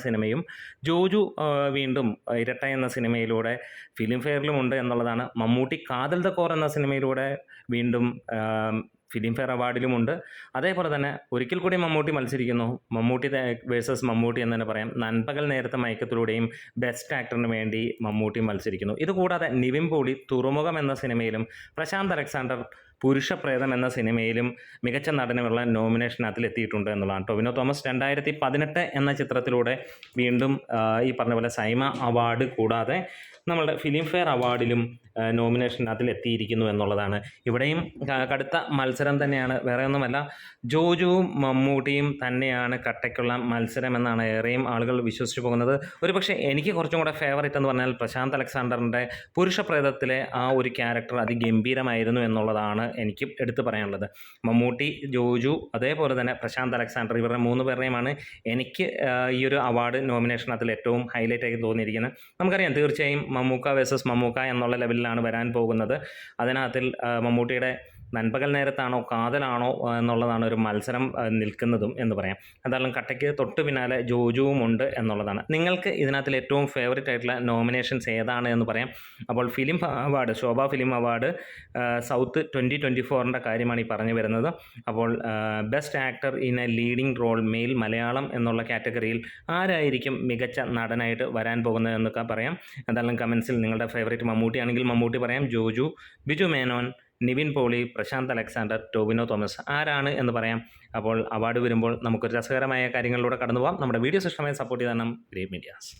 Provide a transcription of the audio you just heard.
സിനിമയും ജോജു വീണ്ടും ഇരട്ട എന്ന സിനിമയിലൂടെ ഫിലിം ഫെയറിലുമുണ്ട് എന്നുള്ളതാണ്. മമ്മൂട്ടി കാതൽ ദ കോർ എന്ന സിനിമയിലൂടെ വീണ്ടും ഫിലിം ഫെയർ അവാർഡിലുമുണ്ട്. അതേപോലെ തന്നെ ഒരിക്കൽ കൂടി മമ്മൂട്ടി മത്സരിക്കുന്നു. മമ്മൂട്ടി വേഴ്സസ് മമ്മൂട്ടി എന്ന് തന്നെ പറയാം. നൻപകൽ നേരത്തെ മയക്കത്തിലൂടെയും ബെസ്റ്റ് ആക്ടറിന് വേണ്ടി മമ്മൂട്ടി മത്സരിക്കുന്നു. ഇതുകൂടാതെ നിവിൻ പോളി തുറമുഖം എന്ന സിനിമയിലും പ്രശാന്ത് അലക്സാണ്ടർ പുരുഷപ്രേതം എന്ന സിനിമയിലും മികച്ച നടനുള്ള നോമിനേഷനകത്തിൽ എത്തിയിട്ടുണ്ട് എന്നുള്ളതാണ്. ടൊവിനോ തോമസ് 2018 എന്ന ചിത്രത്തിലൂടെ വീണ്ടും ഈ പറഞ്ഞ പോലെ സൈമ അവാർഡ് കൂടാതെ നമ്മളുടെ ഫിലിം ഫെയർ അവാർഡിലും നോമിനേഷനകത്തിൽ എത്തിയിരിക്കുന്നു എന്നുള്ളതാണ്. ഇവിടെയും കടുത്ത മത്സരം തന്നെയാണ്, വേറെ ഒന്നുമല്ല. ജോജുവും മമ്മൂട്ടിയും തന്നെയാണ് കട്ടയ്ക്കുള്ള മത്സരം എന്നാണ് ഏറെയും ആളുകൾ വിശ്വസിച്ച് പോകുന്നത്. ഒരുപക്ഷെ എനിക്ക് കുറച്ചും കൂടെ ഫേവറേറ്റ് എന്ന് പറഞ്ഞാൽ പ്രശാന്ത് അലക്സാണ്ടറിൻ്റെ പുരുഷപ്രേതത്തിലെ ആ ഒരു ക്യാരക്ടർ അതിഗംഭീരമായിരുന്നു എന്നുള്ളതാണ് എനിക്ക് എടുത്തു പറയാനുള്ളത്. മമ്മൂട്ടി, ജോജു, അതേപോലെ തന്നെ പ്രശാന്ത് അലക്സാണ്ടർ, ഇവരുടെ 3 പേരുടെയുമാണ് എനിക്ക് ഈ ഒരു അവാർഡ് നോമിനേഷനകത്തിൽ ഏറ്റവും ഹൈലൈറ്റ് ആയി തോന്നിയിരിക്കുന്നത്. നമുക്കറിയാം തീർച്ചയായും മമ്മൂക്ക വേഴ്സസ് മമ്മൂക്ക എന്നുള്ള ലെവലിലാണ് വരാൻ പോകുന്നത്. അതിനകത്തിൽ മമ്മൂട്ടിയുടെ നൻപകൽ നേരത്താണോ കാതലാണോ എന്നുള്ളതാണ് ഒരു മത്സരം നിൽക്കുന്നതും എന്ന് പറയാം. എന്തായാലും കട്ടയ്ക്ക് തൊട്ട് പിന്നാലെ ജോജുവും ഉണ്ട് എന്നുള്ളതാണ്. നിങ്ങൾക്ക് ഇതിനകത്തിൽ ഏറ്റവും ഫേവറേറ്റ് ആയിട്ടുള്ള നോമിനേഷൻസ് ഏതാണ് എന്ന് പറയാം. അപ്പോൾ film award, Shobha film award south 2024 കാര്യമാണ് ഈ പറഞ്ഞു വരുന്നത്. അപ്പോൾ best actor in a leading role male Malayalam എന്നുള്ള കാറ്റഗറിയിൽ ആരായിരിക്കും മികച്ച നടനായിട്ട് വരാൻ പോകുന്നത് എന്നൊക്കെ പറയാം. എന്തായാലും കമൻസിൽ നിങ്ങളുടെ ഫേവറേറ്റ് മമ്മൂട്ടി ആണെങ്കിൽ മമ്മൂട്ടി പറയാം, ജോജു, ബിജു മേനോൻ, നിവിൻ പോളി, പ്രശാന്ത് അലക്സാണ്ടർ, ടൊവിനോ തോമസ് ആരാണ് എന്ന് പറയാം. അപ്പോൾ അവാർഡ് വരുമ്പോൾ നമുക്കൊരു രസകരമായ കാര്യങ്ങളിലൂടെ കടന്നു പോകാം. നമ്മുടെ വീഡിയോസ് ഇഷ്ടമായി സപ്പോർട്ട് ചെയ്ത് തന്നെ ഗ്രേറ്റ് മീഡിയാസ്.